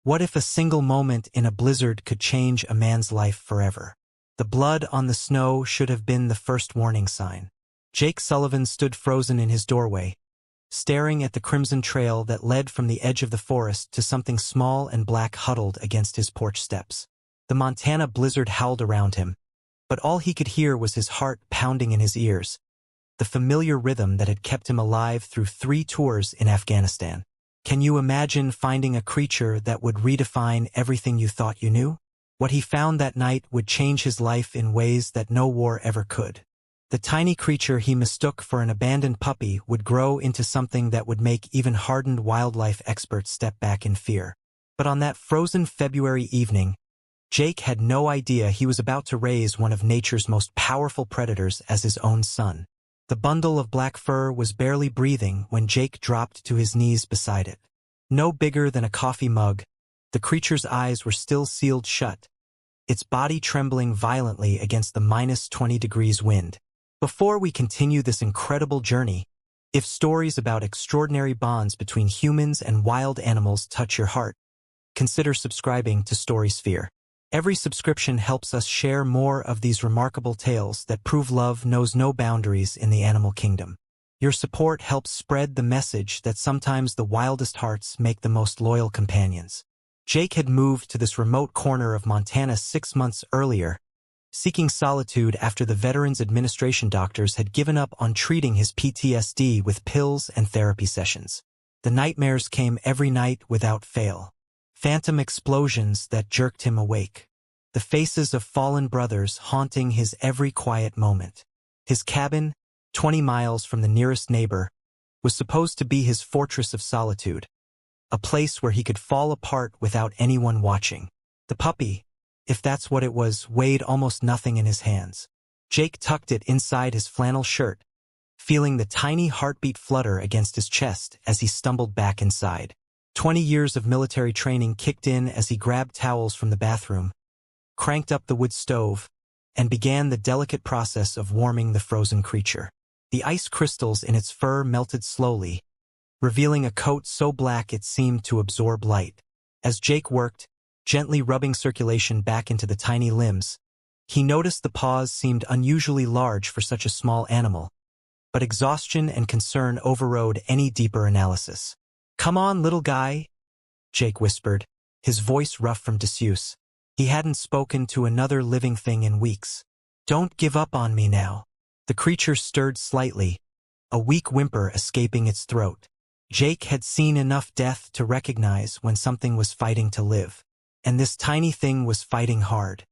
What if a single moment in a blizzard could change a man's life forever? The blood on the snow should have been the first warning sign. Jake Sullivan stood frozen in his doorway, staring at the crimson trail that led from the edge of the forest to something small and black huddled against his porch steps. The Montana blizzard howled around him, but all he could hear was his heart pounding in his ears, the familiar rhythm that had kept him alive through 3 tours in Afghanistan. Can you imagine finding a creature that would redefine everything you thought you knew? What he found that night would change his life in ways that no war ever could. The tiny creature he mistook for an abandoned puppy would grow into something that would make even hardened wildlife experts step back in fear. But on that frozen February evening, Jake had no idea he was about to raise one of nature's most powerful predators as his own son. The bundle of black fur was barely breathing when Jake dropped to his knees beside it. No bigger than a coffee mug, the creature's eyes were still sealed shut, its body trembling violently against the -20 degrees wind. Before we continue this incredible journey, if stories about extraordinary bonds between humans and wild animals touch your heart, consider subscribing to Storysphere. Every subscription helps us share more of these remarkable tales that prove love knows no boundaries in the animal kingdom. Your support helps spread the message that sometimes the wildest hearts make the most loyal companions. Jake had moved to this remote corner of Montana 6 months earlier, seeking solitude after the Veterans Administration doctors had given up on treating his PTSD with pills and therapy sessions. The nightmares came every night without fail. Phantom explosions that jerked him awake. The faces of fallen brothers haunting his every quiet moment. His cabin, 20 miles from the nearest neighbor, was supposed to be his fortress of solitude, a place where he could fall apart without anyone watching. The puppy, if that's what it was, weighed almost nothing in his hands. Jake tucked it inside his flannel shirt, feeling the tiny heartbeat flutter against his chest as he stumbled back inside. 20 years of military training kicked in as he grabbed towels from the bathroom, cranked up the wood stove, and began the delicate process of warming the frozen creature. The ice crystals in its fur melted slowly, revealing a coat so black it seemed to absorb light. As Jake worked, gently rubbing circulation back into the tiny limbs, he noticed the paws seemed unusually large for such a small animal, but exhaustion and concern overrode any deeper analysis. "Come on, little guy," Jake whispered, his voice rough from disuse. He hadn't spoken to another living thing in weeks. "Don't give up on me now." The creature stirred slightly, a weak whimper escaping its throat. Jake had seen enough death to recognize when something was fighting to live, and this tiny thing was fighting hard.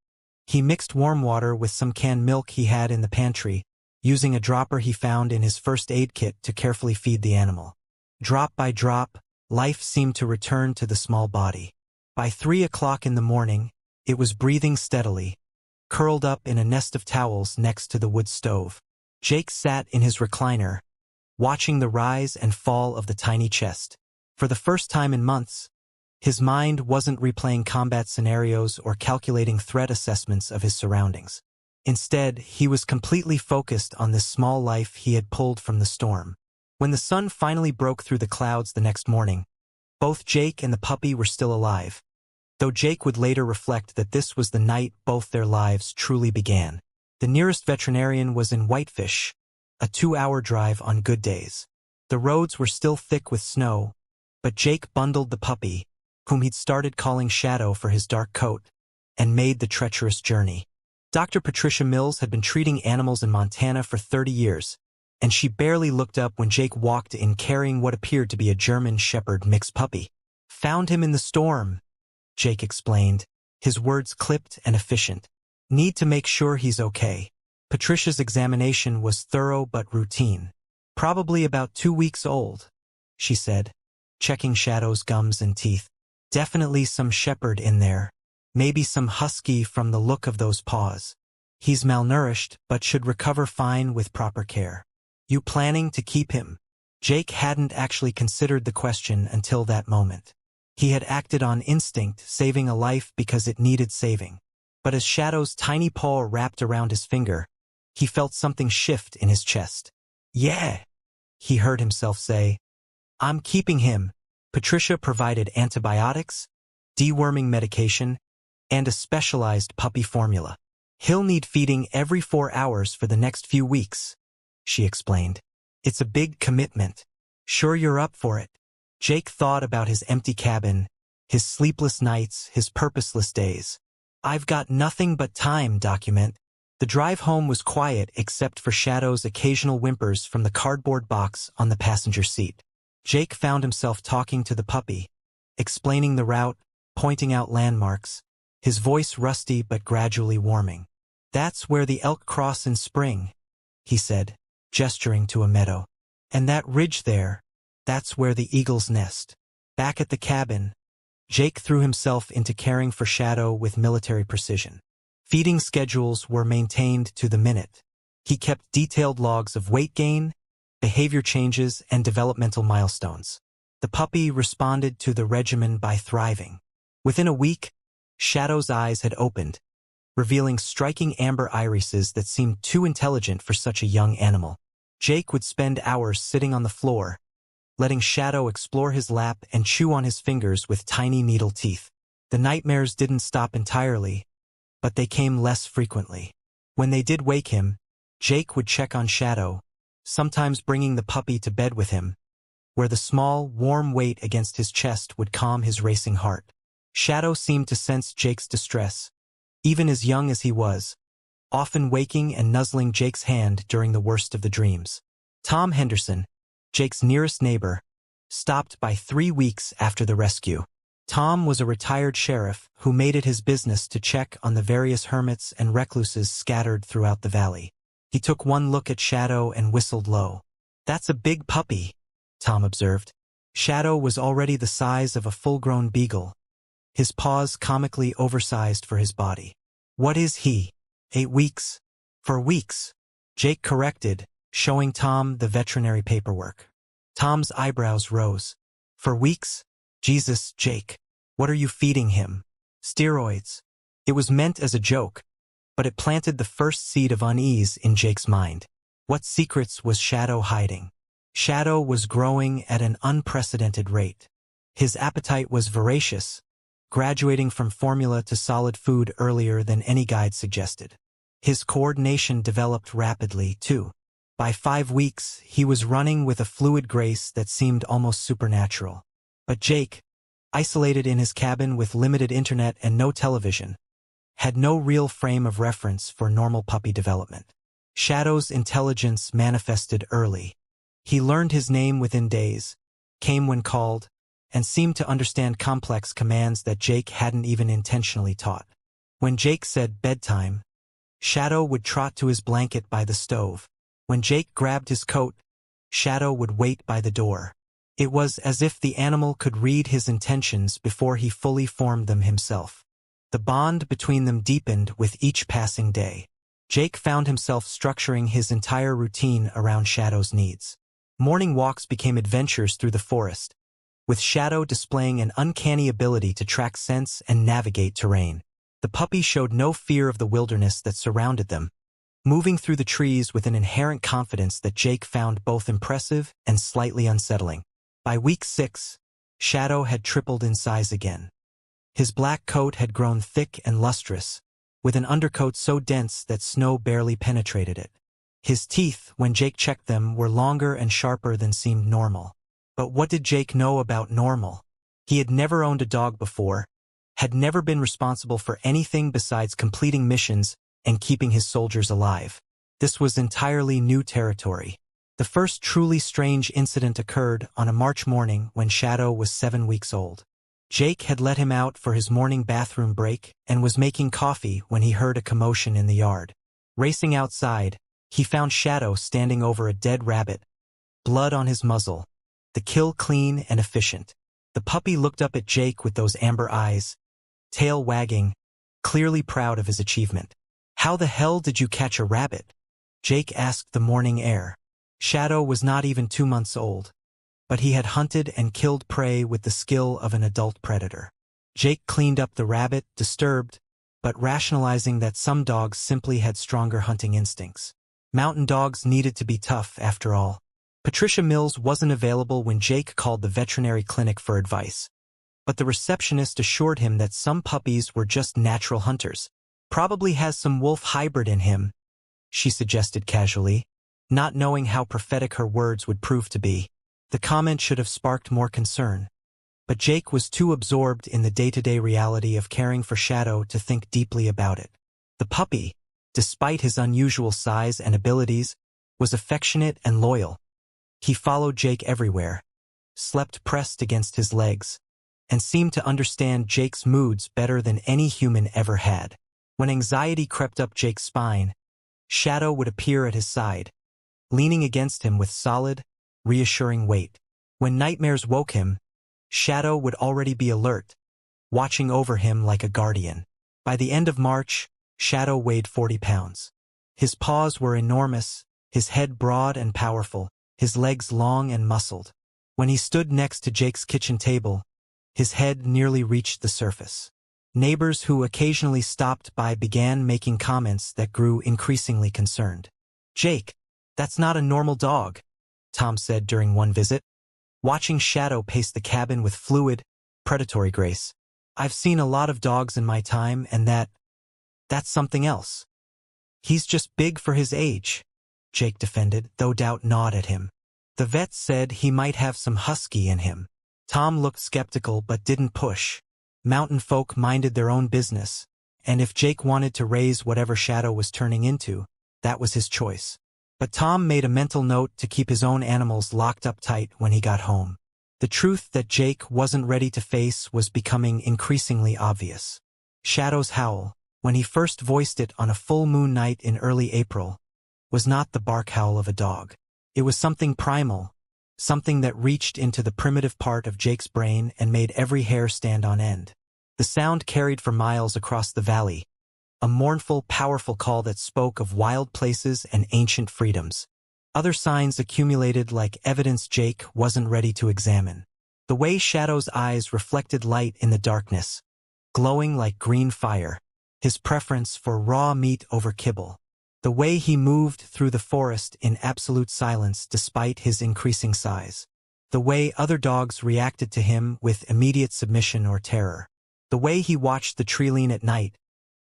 He mixed warm water with some canned milk he had in the pantry, using a dropper he found in his first aid kit to carefully feed the animal. Drop by drop, life seemed to return to the small body. By 3 o'clock in the morning, it was breathing steadily, curled up in a nest of towels next to the wood stove. Jake sat in his recliner, watching the rise and fall of the tiny chest. For the first time in months, his mind wasn't replaying combat scenarios or calculating threat assessments of his surroundings. Instead, he was completely focused on this small life he had pulled from the storm. When the sun finally broke through the clouds the next morning, both Jake and the puppy were still alive, though Jake would later reflect that this was the night both their lives truly began. The nearest veterinarian was in Whitefish, a 2-hour drive on good days. The roads were still thick with snow, but Jake bundled the puppy, whom he'd started calling Shadow for his dark coat, and made the treacherous journey. Dr. Patricia Mills had been treating animals in Montana for 30 years, and she barely looked up when Jake walked in carrying what appeared to be a German Shepherd mixed puppy. "Found him in the storm," Jake explained, his words clipped and efficient. "Need to make sure he's okay." Patricia's examination was thorough but routine. "Probably about 2 weeks old," she said, checking Shadow's gums and teeth. "Definitely some Shepherd in there. Maybe some Husky from the look of those paws. He's malnourished but should recover fine with proper care. You planning to keep him?" Jake hadn't actually considered the question until that moment. He had acted on instinct, saving a life because it needed saving. But as Shadow's tiny paw wrapped around his finger, he felt something shift in his chest. "Yeah," he heard himself say. "I'm keeping him." Patricia provided antibiotics, deworming medication, and a specialized puppy formula. He'll need feeding every 4 hours for the next few weeks, she explained. It's a big commitment. Sure you're up for it? Jake thought about his empty cabin, his sleepless nights, his purposeless days. I've got nothing but time, document. The drive home was quiet except for Shadow's occasional whimpers from the cardboard box on the passenger seat. Jake found himself talking to the puppy, explaining the route, pointing out landmarks, his voice rusty but gradually warming. That's where the elk cross in spring, he said, gesturing to a meadow. And that ridge there, that's where the eagles nest. Back at the cabin, Jake threw himself into caring for Shadow with military precision. Feeding schedules were maintained to the minute. He kept detailed logs of weight gain, behavior changes, and developmental milestones. The puppy responded to the regimen by thriving. Within a week, Shadow's eyes had opened, revealing striking amber irises that seemed too intelligent for such a young animal. Jake would spend hours sitting on the floor, letting Shadow explore his lap and chew on his fingers with tiny needle teeth. The nightmares didn't stop entirely, but they came less frequently. When they did wake him, Jake would check on Shadow, sometimes bringing the puppy to bed with him, where the small, warm weight against his chest would calm his racing heart. Shadow seemed to sense Jake's distress, even as young as he was, often waking and nuzzling Jake's hand during the worst of the dreams. Tom Henderson, Jake's nearest neighbor, stopped by 3 weeks after the rescue. Tom was a retired sheriff who made it his business to check on the various hermits and recluses scattered throughout the valley. He took one look at Shadow and whistled low. "That's a big puppy," Tom observed. Shadow was already the size of a full-grown beagle, his paws comically oversized for his body. "What is he? 8 weeks?" "For weeks," Jake corrected, showing Tom the veterinary paperwork. Tom's eyebrows rose. "For weeks? Jesus, Jake. What are you feeding him?" "Steroids." It was meant as a joke, but it planted the first seed of unease in Jake's mind. What secrets was Shadow hiding? Shadow was growing at an unprecedented rate. His appetite was voracious, graduating from formula to solid food earlier than any guide suggested. His coordination developed rapidly, too. By 5 weeks, he was running with a fluid grace that seemed almost supernatural. But Jake, isolated in his cabin with limited internet and no television, had no real frame of reference for normal puppy development. Shadow's intelligence manifested early. He learned his name within days, came when called, and seemed to understand complex commands that Jake hadn't even intentionally taught. When Jake said bedtime, Shadow would trot to his blanket by the stove. When Jake grabbed his coat, Shadow would wait by the door. It was as if the animal could read his intentions before he fully formed them himself. The bond between them deepened with each passing day. Jake found himself structuring his entire routine around Shadow's needs. Morning walks became adventures through the forest, with Shadow displaying an uncanny ability to track scents and navigate terrain. The puppy showed no fear of the wilderness that surrounded them, moving through the trees with an inherent confidence that Jake found both impressive and slightly unsettling. By week 6, Shadow had tripled in size again. His black coat had grown thick and lustrous, with an undercoat so dense that snow barely penetrated it. His teeth, when Jake checked them, were longer and sharper than seemed normal. But what did Jake know about normal? He had never owned a dog before, had never been responsible for anything besides completing missions and keeping his soldiers alive. This was entirely new territory. The first truly strange incident occurred on a March morning when Shadow was 7 weeks old. Jake had let him out for his morning bathroom break and was making coffee when he heard a commotion in the yard. Racing outside, he found Shadow standing over a dead rabbit, blood on his muzzle, the kill clean and efficient. The puppy looked up at Jake with those amber eyes, tail wagging, clearly proud of his achievement. "How the hell did you catch a rabbit?" Jake asked the morning air. Shadow was not even 2 months old, but he had hunted and killed prey with the skill of an adult predator. Jake cleaned up the rabbit, disturbed, but rationalizing that some dogs simply had stronger hunting instincts. Mountain dogs needed to be tough, after all. Patricia Mills wasn't available when Jake called the veterinary clinic for advice, but the receptionist assured him that some puppies were just natural hunters. Probably has some wolf hybrid in him, she suggested casually, not knowing how prophetic her words would prove to be. The comment should have sparked more concern. But Jake was too absorbed in the day-to-day reality of caring for Shadow to think deeply about it. The puppy, despite his unusual size and abilities, was affectionate and loyal. He followed Jake everywhere, slept pressed against his legs, and seemed to understand Jake's moods better than any human ever had. When anxiety crept up Jake's spine, Shadow would appear at his side, leaning against him with solid, reassuring weight. When nightmares woke him, Shadow would already be alert, watching over him like a guardian. By the end of March, Shadow weighed 40 pounds. His paws were enormous, his head broad and powerful, his legs long and muscled. When he stood next to Jake's kitchen table, his head nearly reached the surface. Neighbors who occasionally stopped by began making comments that grew increasingly concerned. "Jake, that's not a normal dog," Tom said during one visit, watching Shadow pace the cabin with fluid, predatory grace. "I've seen a lot of dogs in my time, and that's something else." "He's just big for his age," Jake defended, though doubt gnawed at him. "The vet said he might have some husky in him." Tom looked skeptical but didn't push. Mountain folk minded their own business, and if Jake wanted to raise whatever Shadow was turning into, that was his choice. But Tom made a mental note to keep his own animals locked up tight when he got home. The truth that Jake wasn't ready to face was becoming increasingly obvious. Shadow's howl, when he first voiced it on a full moon night in early April, was not the bark howl of a dog. It was something primal, something that reached into the primitive part of Jake's brain and made every hair stand on end. The sound carried for miles across the valley, a mournful, powerful call that spoke of wild places and ancient freedoms. Other signs accumulated like evidence Jake wasn't ready to examine. The way Shadow's eyes reflected light in the darkness, glowing like green fire, his preference for raw meat over kibble. The way he moved through the forest in absolute silence despite his increasing size. The way other dogs reacted to him with immediate submission or terror. The way he watched the tree lean at night,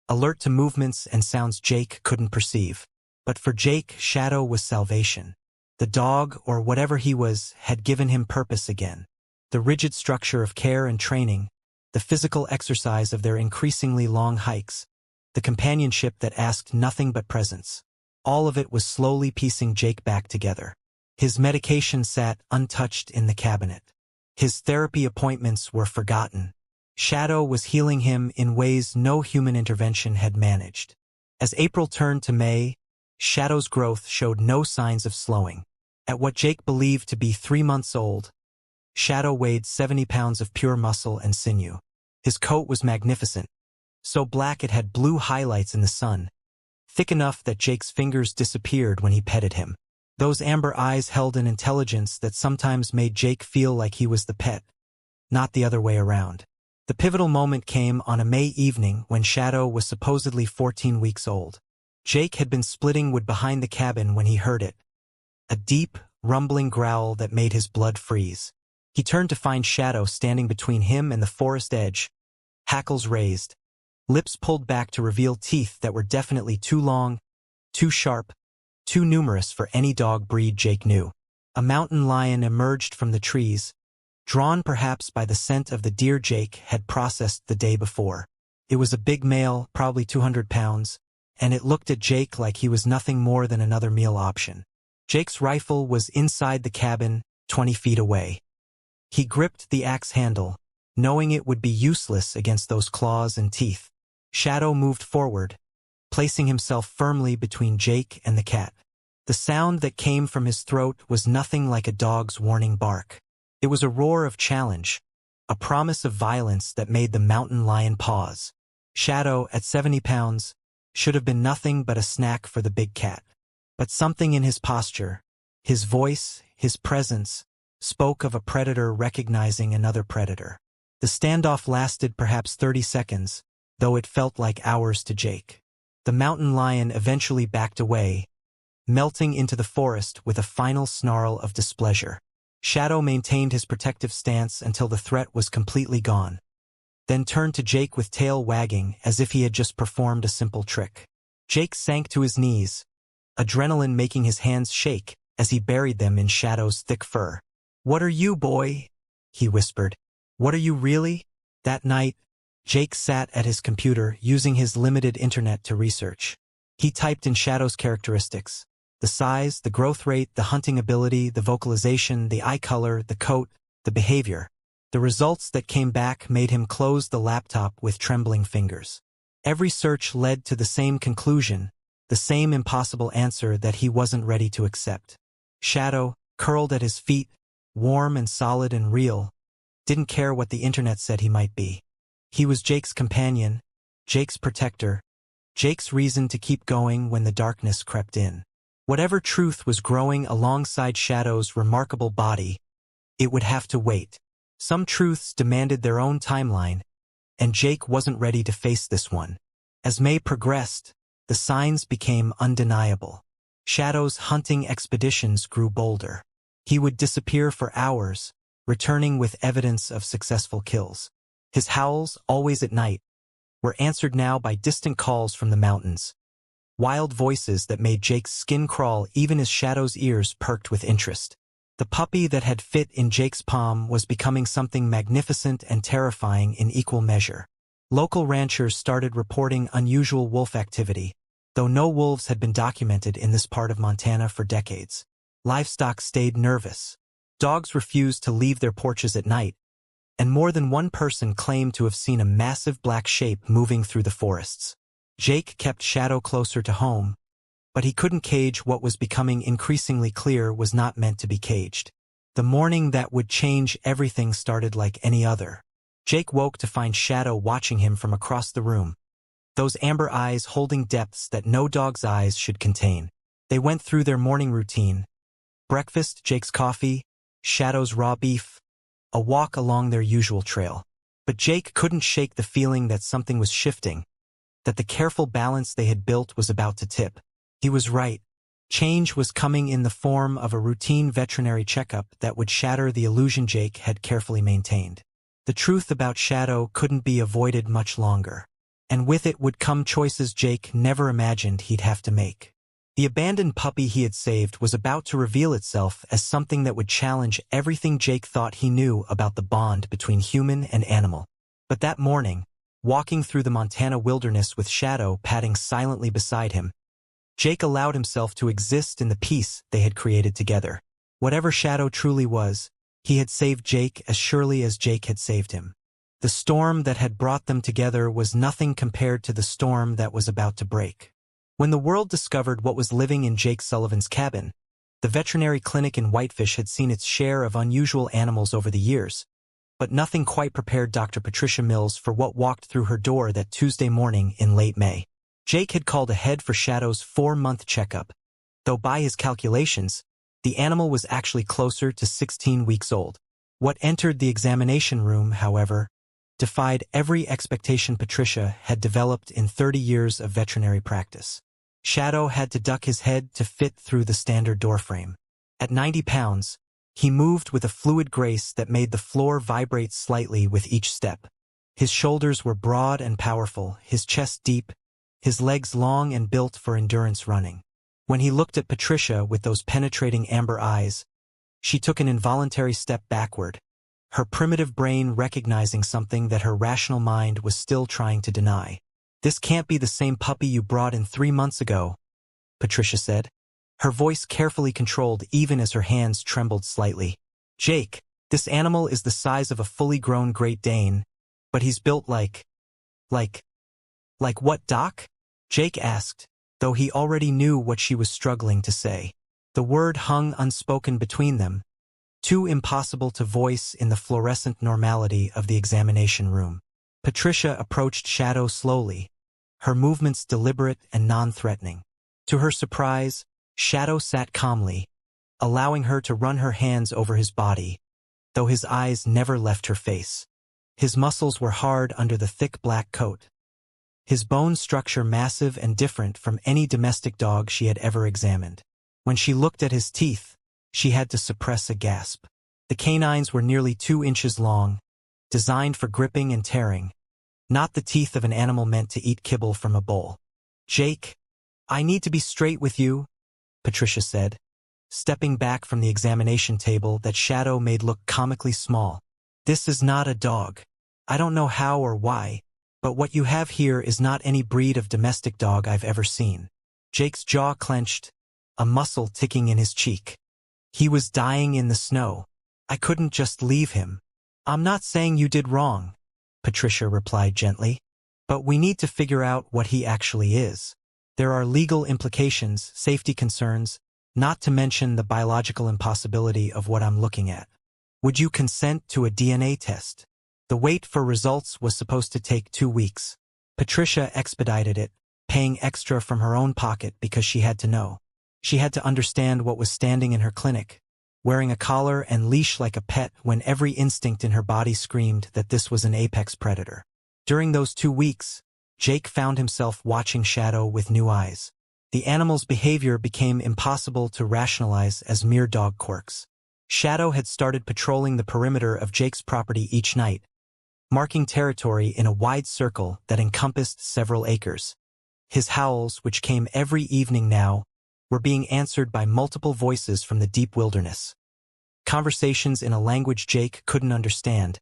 alert to movements and sounds Jake couldn't perceive. But for Jake, Shadow was salvation. The dog, or whatever he was, had given him purpose again. The rigid structure of care and training, the physical exercise of their increasingly long hikes, the companionship that asked nothing but presence. All of it was slowly piecing Jake back together. His medication sat untouched in the cabinet. His therapy appointments were forgotten. Shadow was healing him in ways no human intervention had managed. As April turned to May, Shadow's growth showed no signs of slowing. At what Jake believed to be 3 months old, Shadow weighed 70 pounds of pure muscle and sinew. His coat was magnificent, so black it had blue highlights in the sun, thick enough that Jake's fingers disappeared when he petted him. Those amber eyes held an intelligence that sometimes made Jake feel like he was the pet, not the other way around. The pivotal moment came on a May evening when Shadow was supposedly 14 weeks old. Jake had been splitting wood behind the cabin when he heard it. A deep, rumbling growl that made his blood freeze. He turned to find Shadow standing between him and the forest edge, hackles raised, lips pulled back to reveal teeth that were definitely too long, too sharp, too numerous for any dog breed Jake knew. A mountain lion emerged from the trees, drawn perhaps by the scent of the deer Jake had processed the day before. It was a big male, probably 200 pounds, and it looked at Jake like he was nothing more than another meal option. Jake's rifle was inside the cabin, 20 feet away. He gripped the axe handle, knowing it would be useless against those claws and teeth. Shadow moved forward, placing himself firmly between Jake and the cat. The sound that came from his throat was nothing like a dog's warning bark. It was a roar of challenge, a promise of violence that made the mountain lion pause. Shadow, at 70 pounds, should have been nothing but a snack for the big cat. But something in his posture, his voice, his presence, spoke of a predator recognizing another predator. The standoff lasted perhaps 30 seconds, though it felt like hours to Jake. The mountain lion eventually backed away, melting into the forest with a final snarl of displeasure. Shadow maintained his protective stance until the threat was completely gone, then turned to Jake with tail wagging as if he had just performed a simple trick. Jake sank to his knees, adrenaline making his hands shake as he buried them in Shadow's thick fur. "What are you, boy?" he whispered. "What are you really?" That night, Jake sat at his computer using his limited internet to research. He typed in Shadow's characteristics: the size, the growth rate, the hunting ability, the vocalization, the eye color, the coat, the behavior. The results that came back made him close the laptop with trembling fingers. Every search led to the same conclusion, the same impossible answer that he wasn't ready to accept. Shadow, curled at his feet, warm and solid and real, didn't care what the internet said he might be. He was Jake's companion, Jake's protector, Jake's reason to keep going when the darkness crept in. Whatever truth was growing alongside Shadow's remarkable body, it would have to wait. Some truths demanded their own timeline, and Jake wasn't ready to face this one. As May progressed, the signs became undeniable. Shadow's hunting expeditions grew bolder. He would disappear for hours, returning with evidence of successful kills. His howls, always at night, were answered now by distant calls from the mountains. Wild voices that made Jake's skin crawl even as Shadow's ears perked with interest. The puppy that had fit in Jake's palm was becoming something magnificent and terrifying in equal measure. Local ranchers started reporting unusual wolf activity, though no wolves had been documented in this part of Montana for decades. Livestock stayed nervous. Dogs refused to leave their porches at night, and more than one person claimed to have seen a massive black shape moving through the forests. Jake kept Shadow closer to home, but he couldn't cage what was becoming increasingly clear was not meant to be caged. The morning that would change everything started like any other. Jake woke to find Shadow watching him from across the room, those amber eyes holding depths that no dog's eyes should contain. They went through their morning routine: breakfast, Jake's coffee, Shadow's raw beef, a walk along their usual trail. But Jake couldn't shake the feeling that something was shifting, that the careful balance they had built was about to tip. He was right. Change was coming in the form of a routine veterinary checkup that would shatter the illusion Jake had carefully maintained. The truth about Shadow couldn't be avoided much longer, and with it would come choices Jake never imagined he'd have to make. The abandoned puppy he had saved was about to reveal itself as something that would challenge everything Jake thought he knew about the bond between human and animal. But that morning, walking through the Montana wilderness with Shadow padding silently beside him, Jake allowed himself to exist in the peace they had created together. Whatever Shadow truly was, he had saved Jake as surely as Jake had saved him. The storm that had brought them together was nothing compared to the storm that was about to break. When the world discovered what was living in Jake Sullivan's cabin, the veterinary clinic in Whitefish had seen its share of unusual animals over the years, but nothing quite prepared Dr. Patricia Mills for what walked through her door that Tuesday morning in late May. Jake had called ahead for Shadow's 4-month checkup, though by his calculations, the animal was actually closer to 16 weeks old. What entered the examination room, however, defied every expectation Patricia had developed in 30 years of veterinary practice. Shadow had to duck his head to fit through the standard doorframe. At 90 pounds, he moved with a fluid grace that made the floor vibrate slightly with each step. His shoulders were broad and powerful, his chest deep, his legs long and built for endurance running. When he looked at Patricia with those penetrating amber eyes, she took an involuntary step backward, her primitive brain recognizing something that her rational mind was still trying to deny. "This can't be the same puppy you brought in 3 months ago," Patricia said, her voice carefully controlled even as her hands trembled slightly. "Jake, this animal is the size of a fully grown Great Dane, but he's built like what, Doc?" Jake asked, though he already knew what she was struggling to say. The word hung unspoken between them, too impossible to voice in the fluorescent normality of the examination room. Patricia approached Shadow slowly, her movements deliberate and non-threatening. To her surprise, Shadow sat calmly, allowing her to run her hands over his body, though his eyes never left her face. His muscles were hard under the thick black coat, his bone structure massive and different from any domestic dog she had ever examined. When she looked at his teeth, she had to suppress a gasp. The canines were nearly 2 inches long, designed for gripping and tearing, not the teeth of an animal meant to eat kibble from a bowl. "Jake, I need to be straight with you," Patricia said, stepping back from the examination table that Shadow made look comically small. "This is not a dog. I don't know how or why, but what you have here is not any breed of domestic dog I've ever seen." Jake's jaw clenched, a muscle ticking in his cheek. "He was dying in the snow. I couldn't just leave him." "I'm not saying you did wrong," Patricia replied gently, "but we need to figure out what he actually is. There are legal implications, safety concerns, not to mention the biological impossibility of what I'm looking at. Would you consent to a DNA test?" The wait for results was supposed to take 2 weeks. Patricia expedited it, paying extra from her own pocket because she had to know. She had to understand what was standing in her clinic, wearing a collar and leash like a pet when every instinct in her body screamed that this was an apex predator. During those 2 weeks, Jake found himself watching Shadow with new eyes. The animal's behavior became impossible to rationalize as mere dog quirks. Shadow had started patrolling the perimeter of Jake's property each night, marking territory in a wide circle that encompassed several acres. His howls, which came every evening now, were being answered by multiple voices from the deep wilderness. Conversations in a language Jake couldn't understand,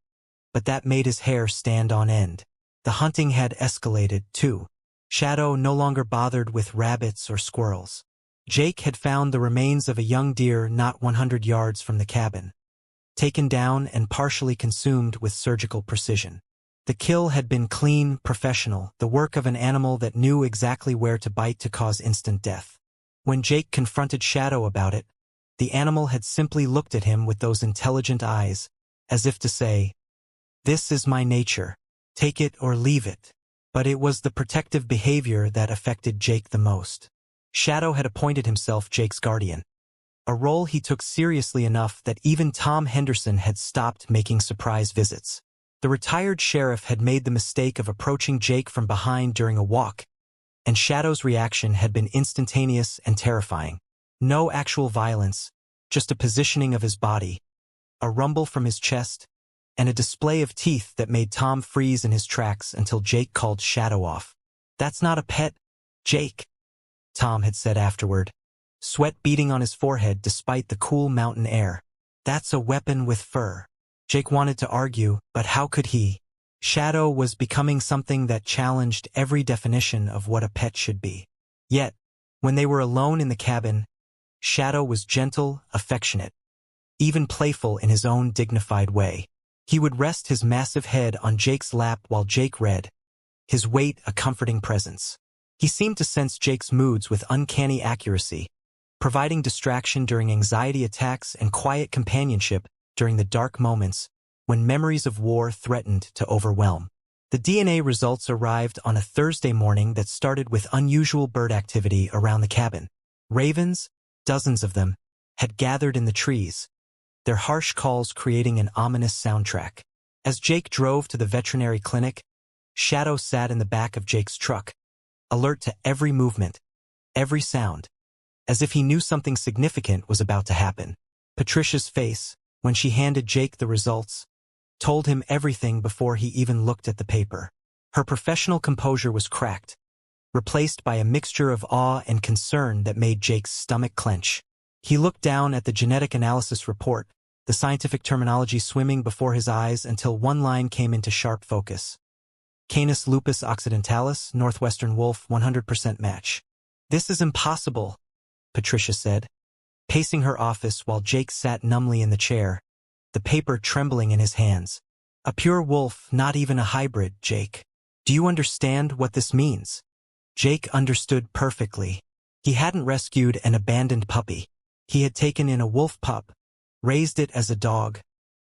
but that made his hair stand on end. The hunting had escalated, too. Shadow no longer bothered with rabbits or squirrels. Jake had found the remains of a young deer not 100 yards from the cabin, taken down and partially consumed with surgical precision. The kill had been clean, professional, the work of an animal that knew exactly where to bite to cause instant death. When Jake confronted Shadow about it, the animal had simply looked at him with those intelligent eyes, as if to say, "This is my nature. Take it or leave it." But it was the protective behavior that affected Jake the most. Shadow had appointed himself Jake's guardian, a role he took seriously enough that even Tom Henderson had stopped making surprise visits. The retired sheriff had made the mistake of approaching Jake from behind during a walk, and Shadow's reaction had been instantaneous and terrifying. No actual violence, just a positioning of his body, a rumble from his chest, and a display of teeth that made Tom freeze in his tracks until Jake called Shadow off. "That's not a pet, Jake," Tom had said afterward, sweat beading on his forehead despite the cool mountain air. "That's a weapon with fur." Jake wanted to argue, but how could he? Shadow was becoming something that challenged every definition of what a pet should be. Yet, when they were alone in the cabin, Shadow was gentle, affectionate, even playful in his own dignified way. He would rest his massive head on Jake's lap while Jake read, his weight a comforting presence. He seemed to sense Jake's moods with uncanny accuracy, providing distraction during anxiety attacks and quiet companionship during the dark moments when memories of war threatened to overwhelm. The DNA results arrived on a Thursday morning that started with unusual bird activity around the cabin. Ravens, dozens of them, had gathered in the trees, their harsh calls creating an ominous soundtrack. As Jake drove to the veterinary clinic, Shadow sat in the back of Jake's truck, alert to every movement, every sound, as if he knew something significant was about to happen. Patricia's face, when she handed Jake the results, told him everything before he even looked at the paper. Her professional composure was cracked, replaced by a mixture of awe and concern that made Jake's stomach clench. He looked down at the genetic analysis report, the scientific terminology swimming before his eyes until one line came into sharp focus. Canis lupus occidentalis, Northwestern Wolf, 100% match. "This is impossible," Patricia said, pacing her office while Jake sat numbly in the chair, the paper trembling in his hands. "A pure wolf, not even a hybrid, Jake. Do you understand what this means?" Jake understood perfectly. He hadn't rescued an abandoned puppy. He had taken in a wolf pup, raised it as a dog,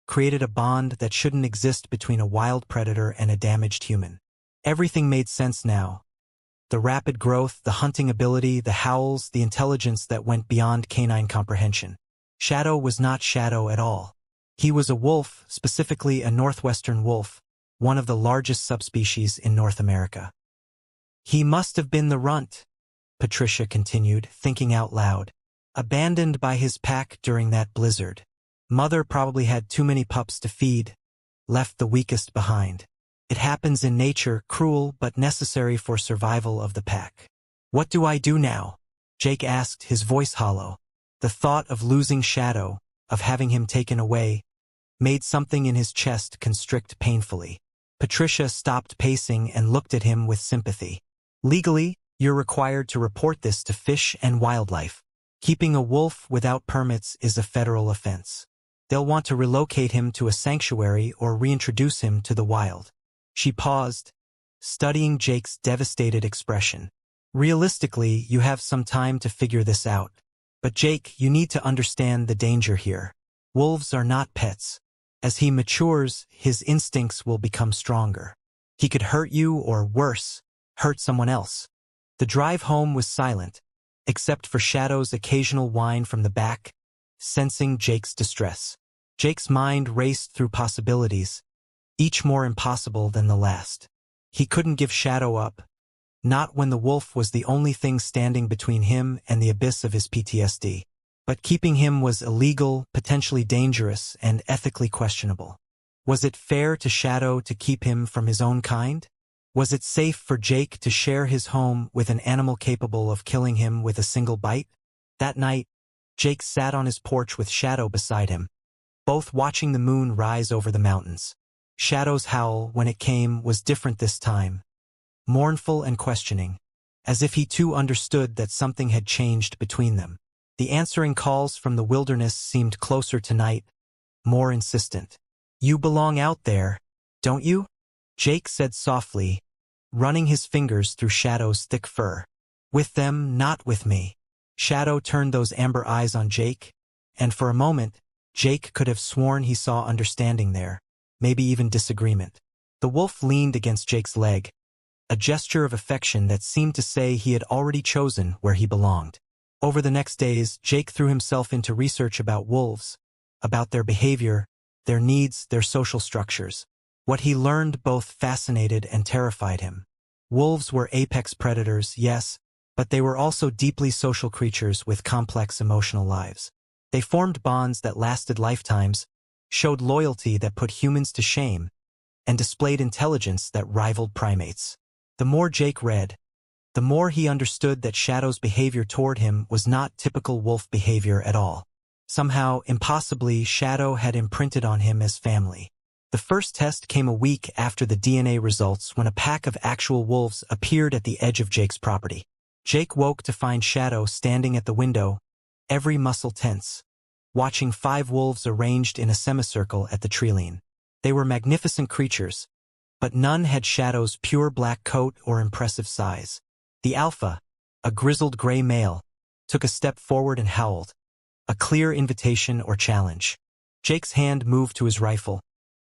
created a bond that shouldn't exist between a wild predator and a damaged human. Everything made sense now. The rapid growth, the hunting ability, the howls, the intelligence that went beyond canine comprehension. Shadow was not Shadow at all. He was a wolf, specifically a Northwestern wolf, one of the largest subspecies in North America. "He must have been the runt," Patricia continued, thinking out loud. "Abandoned by his pack during that blizzard. Mother probably had too many pups to feed, left the weakest behind. It happens in nature, cruel but necessary for survival of the pack. What do I do now? Jake asked, his voice hollow. The thought of losing Shadow, of having him taken away, made something in his chest constrict painfully. Patricia stopped pacing and looked at him with sympathy. Legally, you're required to report this to Fish and Wildlife. Keeping a wolf without permits is a federal offense. They'll want to relocate him to a sanctuary or reintroduce him to the wild. She paused, studying Jake's devastated expression. Realistically, you have some time to figure this out. But Jake, you need to understand the danger here. Wolves are not pets. As he matures, his instincts will become stronger. He could hurt you or, worse, hurt someone else. The drive home was silent, except for Shadow's occasional whine from the back, sensing Jake's distress. Jake's mind raced through possibilities, each more impossible than the last. He couldn't give Shadow up, not when the wolf was the only thing standing between him and the abyss of his PTSD. But keeping him was illegal, potentially dangerous, and ethically questionable. Was it fair to Shadow to keep him from his own kind? Was it safe for Jake to share his home with an animal capable of killing him with a single bite? That night, Jake sat on his porch with Shadow beside him, both watching the moon rise over the mountains. Shadow's howl, when it came, was different this time, mournful and questioning, as if he too understood that something had changed between them. The answering calls from the wilderness seemed closer tonight, more insistent. You belong out there, don't you? Jake said softly, running his fingers through Shadow's thick fur. With them, not with me. Shadow turned those amber eyes on Jake, and for a moment, Jake could have sworn he saw understanding there, maybe even disagreement. The wolf leaned against Jake's leg, a gesture of affection that seemed to say he had already chosen where he belonged. Over the next days, Jake threw himself into research about wolves, about their behavior, their needs, their social structures. What he learned both fascinated and terrified him. Wolves were apex predators, yes, but they were also deeply social creatures with complex emotional lives. They formed bonds that lasted lifetimes, showed loyalty that put humans to shame, and displayed intelligence that rivaled primates. The more Jake read, the more he understood that Shadow's behavior toward him was not typical wolf behavior at all. Somehow, impossibly, Shadow had imprinted on him as family. The first test came a week after the DNA results when a pack of actual wolves appeared at the edge of Jake's property. Jake woke to find Shadow standing at the window, every muscle tense, watching 5 wolves arranged in a semicircle at the treeline. They were magnificent creatures, but none had Shadow's pure black coat or impressive size. The alpha, a grizzled gray male, took a step forward and howled, a clear invitation or challenge. Jake's hand moved to his rifle,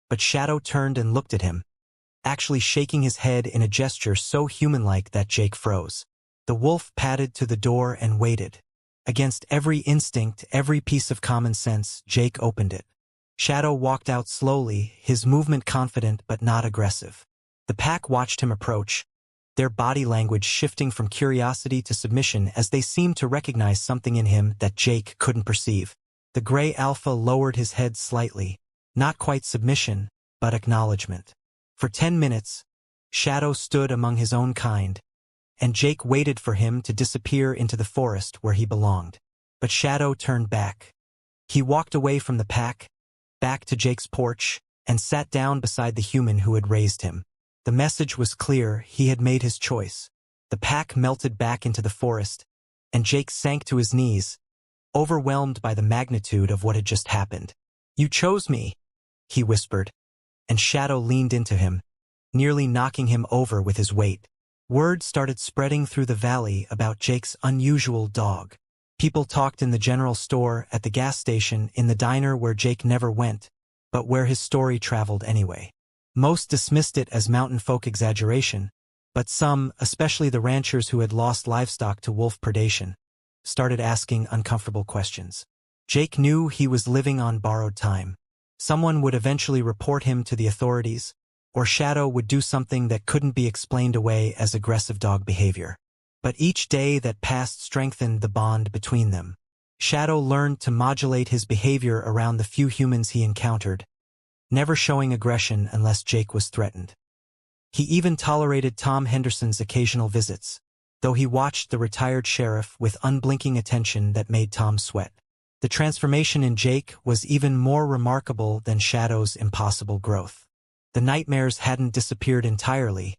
but Shadow turned and looked at him, actually shaking his head in a gesture so human-like that Jake froze. The wolf padded to the door and waited. Against every instinct, every piece of common sense, Jake opened it. Shadow walked out slowly, his movement confident but not aggressive. The pack watched him approach, their body language shifting from curiosity to submission as they seemed to recognize something in him that Jake couldn't perceive. The gray alpha lowered his head slightly, not quite submission, but acknowledgement. For 10 minutes, Shadow stood among his own kind, and Jake waited for him to disappear into the forest where he belonged. But Shadow turned back. He walked away from the pack, back to Jake's porch, and sat down beside the human who had raised him. The message was clear, he had made his choice. The pack melted back into the forest, and Jake sank to his knees, overwhelmed by the magnitude of what had just happened. You chose me, he whispered, and Shadow leaned into him, nearly knocking him over with his weight. Word started spreading through the valley about Jake's unusual dog. People talked in the general store, at the gas station, in the diner where Jake never went, but where his story traveled anyway. Most dismissed it as mountain folk exaggeration, but some, especially the ranchers who had lost livestock to wolf predation, started asking uncomfortable questions. Jake knew he was living on borrowed time. Someone would eventually report him to the authorities, or Shadow would do something that couldn't be explained away as aggressive dog behavior. But each day that passed strengthened the bond between them. Shadow learned to modulate his behavior around the few humans he encountered, never showing aggression unless Jake was threatened. He even tolerated Tom Henderson's occasional visits, though he watched the retired sheriff with unblinking attention that made Tom sweat. The transformation in Jake was even more remarkable than Shadow's impossible growth. The nightmares hadn't disappeared entirely,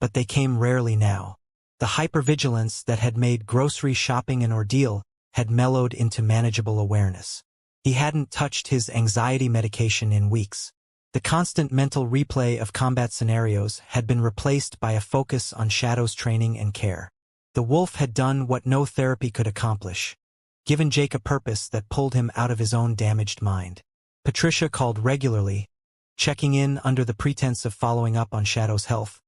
but they came rarely now. The hypervigilance that had made grocery shopping an ordeal had mellowed into manageable awareness. He hadn't touched his anxiety medication in weeks. The constant mental replay of combat scenarios had been replaced by a focus on Shadow's training and care. The wolf had done what no therapy could accomplish, given Jake a purpose that pulled him out of his own damaged mind. Patricia called regularly, checking in under the pretense of following up on Shadow's health,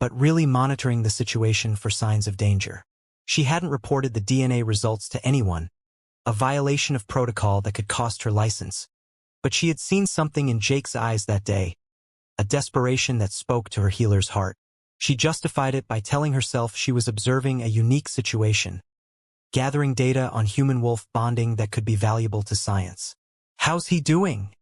but really monitoring the situation for signs of danger. She hadn't reported the DNA results to anyone, a violation of protocol that could cost her license. But she had seen something in Jake's eyes that day, a desperation that spoke to her healer's heart. She justified it by telling herself she was observing a unique situation, gathering data on human-wolf bonding that could be valuable to science. "How's he doing?"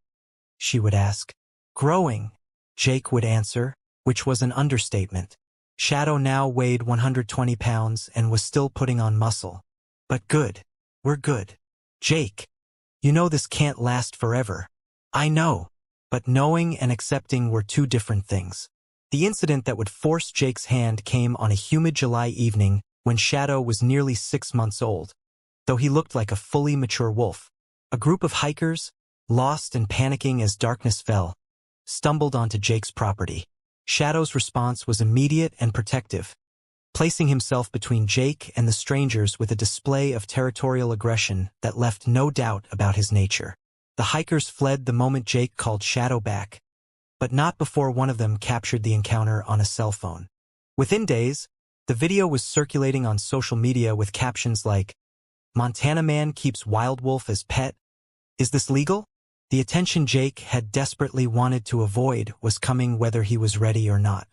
she would ask. "Growing," Jake would answer, which was an understatement. Shadow now weighed 120 pounds and was still putting on muscle. "But good. We're good. Jake, you know this can't last forever." "I know." But knowing and accepting were two different things. The incident that would force Jake's hand came on a humid July evening when Shadow was nearly 6 months old, though he looked like a fully mature wolf. A group of hikers, lost and panicking as darkness fell, stumbled onto Jake's property. Shadow's response was immediate and protective, placing himself between Jake and the strangers with a display of territorial aggression that left no doubt about his nature. The hikers fled the moment Jake called Shadow back, but not before one of them captured the encounter on a cell phone. Within days, the video was circulating on social media with captions like, "Montana man keeps wild wolf as pet. Is this legal?" The attention Jake had desperately wanted to avoid was coming whether he was ready or not.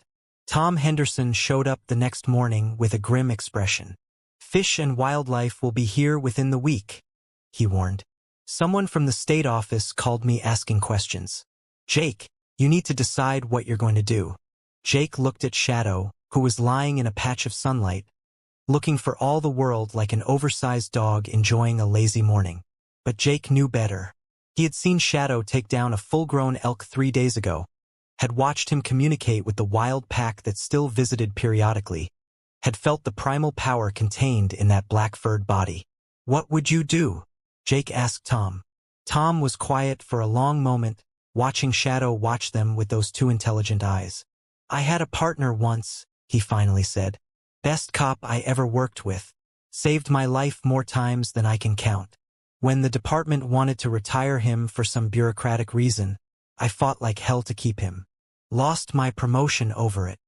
Tom Henderson showed up the next morning with a grim expression. "Fish and Wildlife will be here within the week," he warned. "Someone from the state office called me asking questions. Jake, you need to decide what you're going to do." Jake looked at Shadow, who was lying in a patch of sunlight, looking for all the world like an oversized dog enjoying a lazy morning. But Jake knew better. He had seen Shadow take down a full-grown elk 3 days ago, had watched him communicate with the wild pack that still visited periodically, had felt the primal power contained in that black-furred body. "What would you do?" Jake asked Tom. Tom was quiet for a long moment, watching Shadow watch them with those two intelligent eyes. "I had a partner once," he finally said. "Best cop I ever worked with. Saved my life more times than I can count. When the department wanted to retire him for some bureaucratic reason, I fought like hell to keep him. Lost my promotion over it."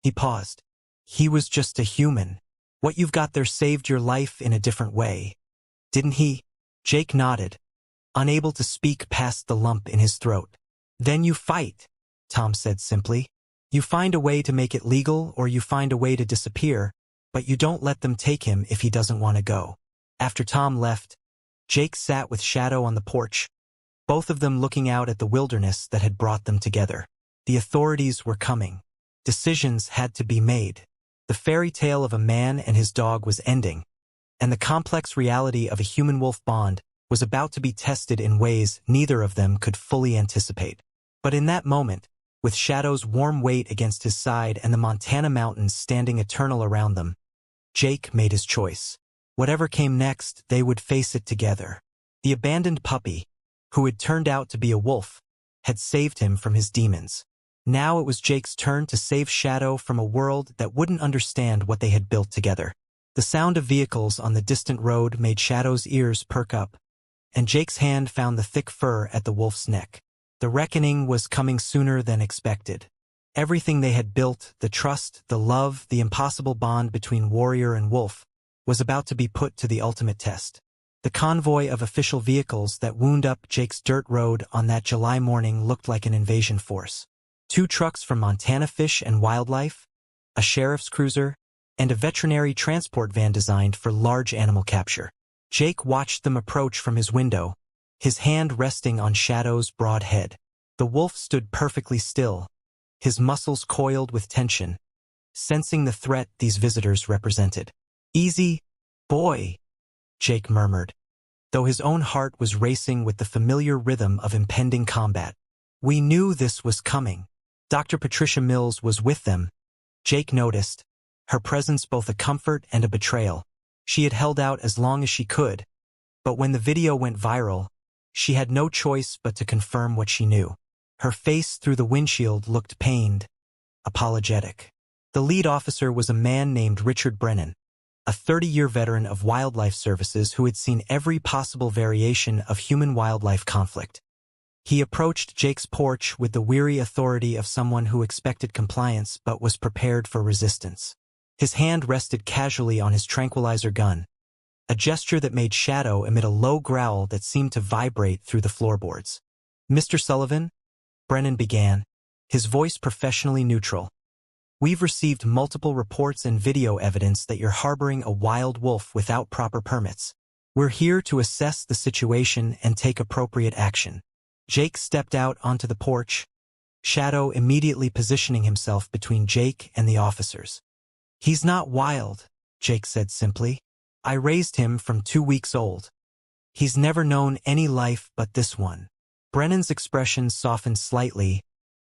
He paused. "He was just a human. What you've got there saved your life in a different way. Didn't he?" Jake nodded, unable to speak past the lump in his throat. "Then you fight," Tom said simply. "You find a way to make it legal or you find a way to disappear, but you don't let them take him if he doesn't want to go." After Tom left, Jake sat with Shadow on the porch, both of them looking out at the wilderness that had brought them together. The authorities were coming. Decisions had to be made. The fairy tale of a man and his dog was ending, and the complex reality of a human-wolf bond was about to be tested in ways neither of them could fully anticipate. But in that moment, with Shadow's warm weight against his side and the Montana mountains standing eternal around them, Jake made his choice. Whatever came next, they would face it together. The abandoned puppy, who had turned out to be a wolf, had saved him from his demons. Now it was Jake's turn to save Shadow from a world that wouldn't understand what they had built together. The sound of vehicles on the distant road made Shadow's ears perk up, and Jake's hand found the thick fur at the wolf's neck. The reckoning was coming sooner than expected. Everything they had built, the trust, the love, the impossible bond between warrior and wolf, was about to be put to the ultimate test. The convoy of official vehicles that wound up Jake's dirt road on that July morning looked like an invasion force. 2 trucks from Montana Fish and Wildlife, a sheriff's cruiser, and a veterinary transport van designed for large animal capture. Jake watched them approach from his window, his hand resting on Shadow's broad head. The wolf stood perfectly still, his muscles coiled with tension, sensing the threat these visitors represented. "Easy, boy," Jake murmured, though his own heart was racing with the familiar rhythm of impending combat. "We knew this was coming." Dr. Patricia Mills was with them, Jake noticed, her presence both a comfort and a betrayal. She had held out as long as she could, but when the video went viral, she had no choice but to confirm what she knew. Her face through the windshield looked pained, apologetic. The lead officer was a man named Richard Brennan, a 30-year veteran of wildlife services who had seen every possible variation of human-wildlife conflict. He approached Jake's porch with the weary authority of someone who expected compliance but was prepared for resistance. His hand rested casually on his tranquilizer gun, a gesture that made Shadow emit a low growl that seemed to vibrate through the floorboards. "Mr. Sullivan," Brennan began, his voice professionally neutral, "we've received multiple reports and video evidence that you're harboring a wild wolf without proper permits. We're here to assess the situation and take appropriate action." Jake stepped out onto the porch, Shadow immediately positioning himself between Jake and the officers. "He's not wild," Jake said simply. "I raised him from 2 weeks old. He's never known any life but this one." Brennan's expression softened slightly,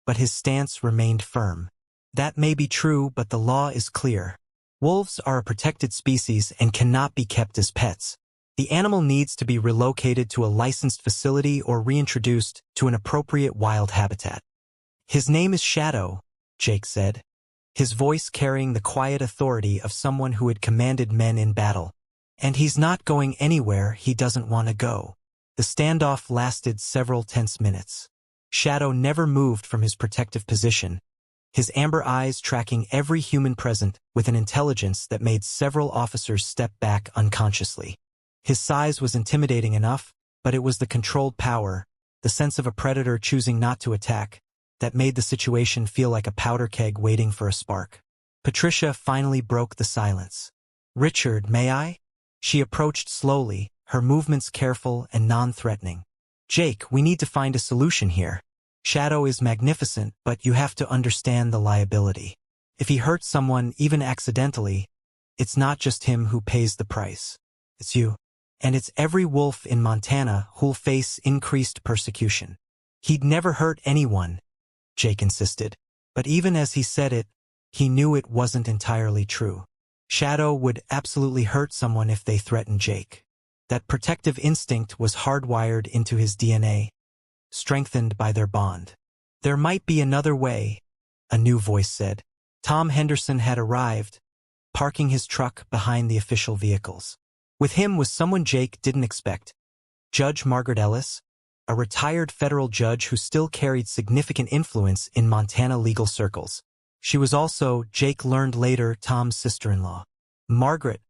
but his stance remained firm. "That may be true, but the law is clear. Wolves are a protected species and cannot be kept as pets. The animal needs to be relocated to a licensed facility or reintroduced to an appropriate wild habitat." "His name is Shadow," Jake said, his voice carrying the quiet authority of someone who had commanded men in battle. "And he's not going anywhere he doesn't want to go." The standoff lasted several tense minutes. Shadow never moved from his protective position, his amber eyes tracking every human present with an intelligence that made several officers step back unconsciously. His size was intimidating enough, but it was the controlled power, the sense of a predator choosing not to attack, that made the situation feel like a powder keg waiting for a spark. Patricia finally broke the silence. "Richard, may I?" She approached slowly, her movements careful and non-threatening. "Jake, we need to find a solution here. Shadow is magnificent, but you have to understand the liability. If he hurts someone, even accidentally, it's not just him who pays the price. It's you. And it's every wolf in Montana who'll face increased persecution." "He'd never hurt anyone," Jake insisted. But even as he said it, he knew it wasn't entirely true. Shadow would absolutely hurt someone if they threatened Jake. That protective instinct was hardwired into his DNA, strengthened by their bond. "There might be another way," a new voice said. Tom Henderson had arrived, parking his truck behind the official vehicles. With him was someone Jake didn't expect. Judge Margaret Ellis, a retired federal judge who still carried significant influence in Montana legal circles. She was also, Jake learned later, Tom's sister-in-law. "Margaret,"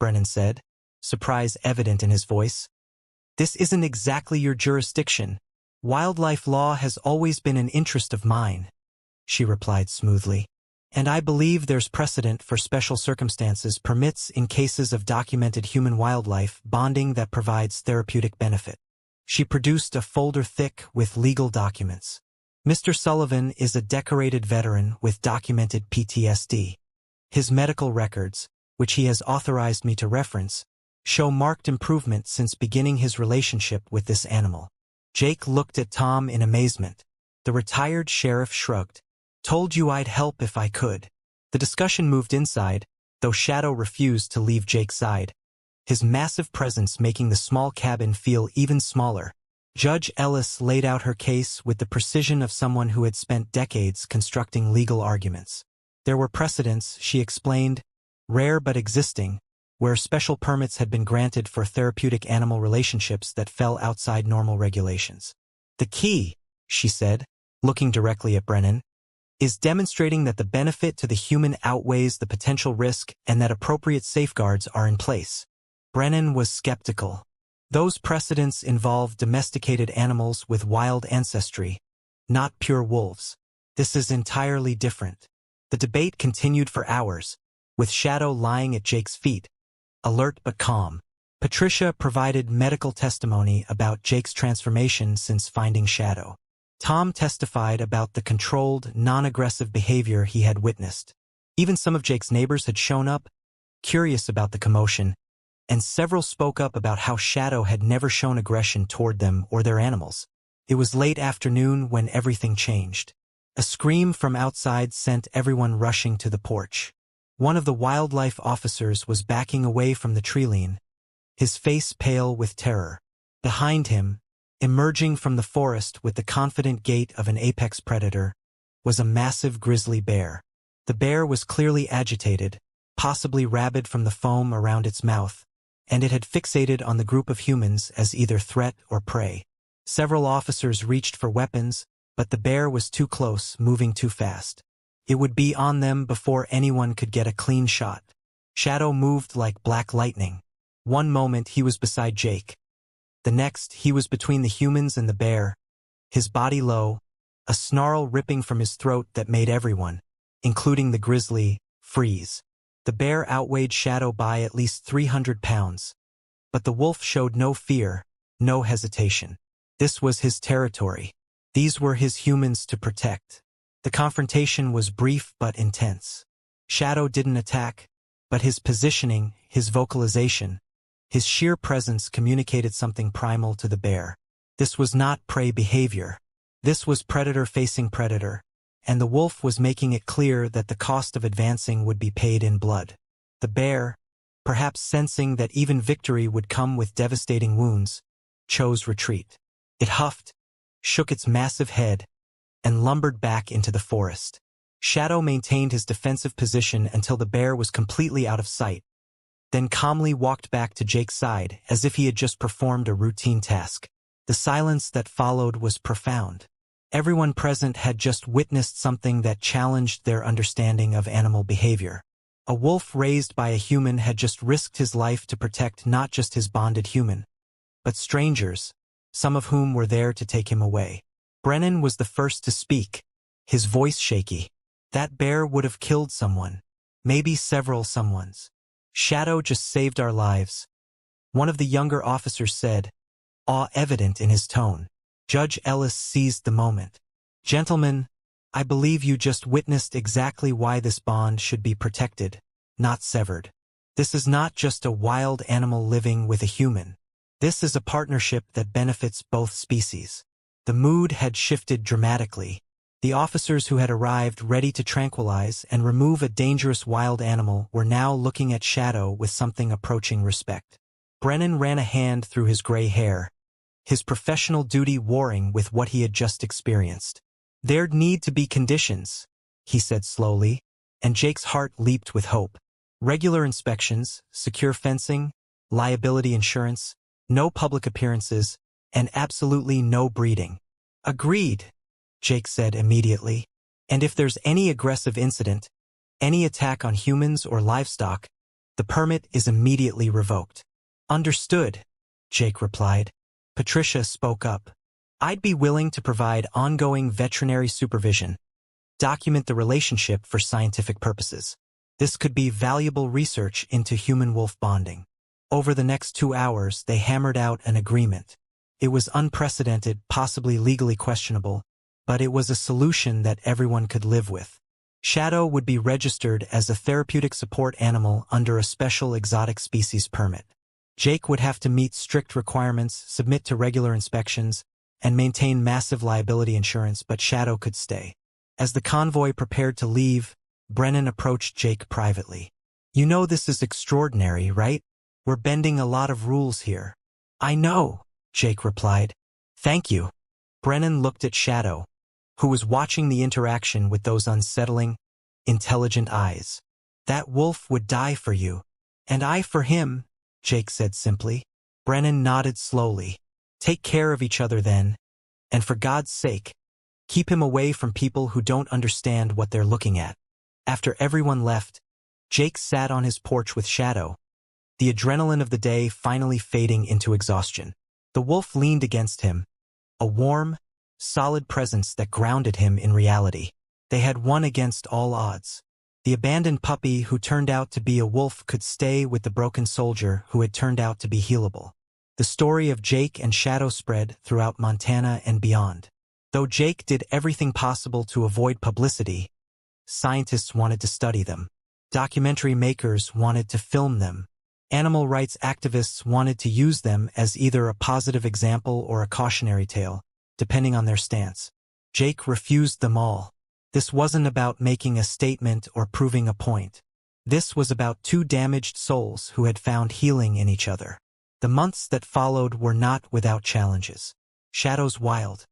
Brennan said, surprise evident in his voice, "this isn't exactly your jurisdiction. Wildlife law has always been an interest of mine," she replied smoothly. "And I believe there's precedent for special circumstances permits in cases of documented human-wildlife bonding that provides therapeutic benefit." She produced a folder thick with legal documents. "Mr. Sullivan is a decorated veteran with documented PTSD. His medical records, which he has authorized me to reference, show marked improvement since beginning his relationship with this animal." Jake looked at Tom in amazement. The retired sheriff shrugged. "Told you I'd help if I could." The discussion moved inside, though Shadow refused to leave Jake's side, his massive presence making the small cabin feel even smaller. Judge Ellis laid out her case with the precision of someone who had spent decades constructing legal arguments. There were precedents, she explained, rare but existing, where special permits had been granted for therapeutic animal relationships that fell outside normal regulations. "The key," she said, looking directly at Brennan, "is demonstrating that the benefit to the human outweighs the potential risk and that appropriate safeguards are in place." Brennan was skeptical. Those precedents involve domesticated animals with wild ancestry, not pure wolves. This is entirely different. The debate continued for hours, with Shadow lying at Jake's feet, alert but calm. Patricia provided medical testimony about Jake's transformation since finding Shadow. Tom testified about the controlled, non-aggressive behavior he had witnessed. Even some of Jake's neighbors had shown up, curious about the commotion, and several spoke up about how Shadow had never shown aggression toward them or their animals. It was late afternoon when everything changed. A scream from outside sent everyone rushing to the porch. One of the wildlife officers was backing away from the tree-line, his face pale with terror. Behind him, emerging from the forest with the confident gait of an apex predator, was a massive grizzly bear. The bear was clearly agitated, possibly rabid from the foam around its mouth, and it had fixated on the group of humans as either threat or prey. Several officers reached for weapons, but the bear was too close, moving too fast. It would be on them before anyone could get a clean shot. Shadow moved like black lightning. One moment he was beside Jake. The next he was between the humans and the bear, his body low, a snarl ripping from his throat that made everyone, including the grizzly, freeze. The bear outweighed Shadow by at least 300 pounds. But the wolf showed no fear, no hesitation. This was his territory. These were his humans to protect. The confrontation was brief but intense. Shadow didn't attack, but his positioning, his vocalization, his sheer presence communicated something primal to the bear. This was not prey behavior. This was predator facing predator, and the wolf was making it clear that the cost of advancing would be paid in blood. The bear, perhaps sensing that even victory would come with devastating wounds, chose retreat. It huffed, shook its massive head, and lumbered back into the forest. Shadow maintained his defensive position until the bear was completely out of sight, then calmly walked back to Jake's side as if he had just performed a routine task. The silence that followed was profound. Everyone present had just witnessed something that challenged their understanding of animal behavior. A wolf raised by a human had just risked his life to protect not just his bonded human, but strangers, some of whom were there to take him away. Brennan was the first to speak, his voice shaky. That bear would have killed someone, maybe several someones. Shadow just saved our lives, one of the younger officers said, awe evident in his tone. Judge Ellis seized the moment. Gentlemen, I believe you just witnessed exactly why this bond should be protected, not severed. This is not just a wild animal living with a human. This is a partnership that benefits both species. The mood had shifted dramatically. The officers who had arrived ready to tranquilize and remove a dangerous wild animal were now looking at Shadow with something approaching respect. Brennan ran a hand through his gray hair, his professional duty warring with what he had just experienced. There'd need to be conditions, he said slowly, and Jake's heart leaped with hope. Regular inspections, secure fencing, liability insurance, no public appearances, and absolutely no breeding. Agreed, Jake said immediately. And if there's any aggressive incident, any attack on humans or livestock, the permit is immediately revoked. Understood, Jake replied. Patricia spoke up. I'd be willing to provide ongoing veterinary supervision. Document the relationship for scientific purposes. This could be valuable research into human-wolf bonding. Over the next 2 hours, they hammered out an agreement. It was unprecedented, possibly legally questionable, but it was a solution that everyone could live with. Shadow would be registered as a therapeutic support animal under a special exotic species permit. Jake would have to meet strict requirements, submit to regular inspections, and maintain massive liability insurance, but Shadow could stay. As the convoy prepared to leave, Brennan approached Jake privately. You know this is extraordinary, right? We're bending a lot of rules here. I know, Jake replied. Thank you. Brennan looked at Shadow, who was watching the interaction with those unsettling, intelligent eyes. That wolf would die for you, and I for him, Jake said simply. Brennan nodded slowly. Take care of each other then, and for God's sake, keep him away from people who don't understand what they're looking at. After everyone left, Jake sat on his porch with Shadow, the adrenaline of the day finally fading into exhaustion. The wolf leaned against him, a warm, solid presence that grounded him in reality. They had won against all odds. The abandoned puppy who turned out to be a wolf could stay with the broken soldier who had turned out to be healable. The story of Jake and Shadow spread throughout Montana and beyond. Though Jake did everything possible to avoid publicity, scientists wanted to study them. Documentary makers wanted to film them. Animal rights activists wanted to use them as either a positive example or a cautionary tale, depending on their stance. Jake refused them all. This wasn't about making a statement or proving a point. This was about two damaged souls who had found healing in each other. The months that followed were not without challenges. Shadow's wild,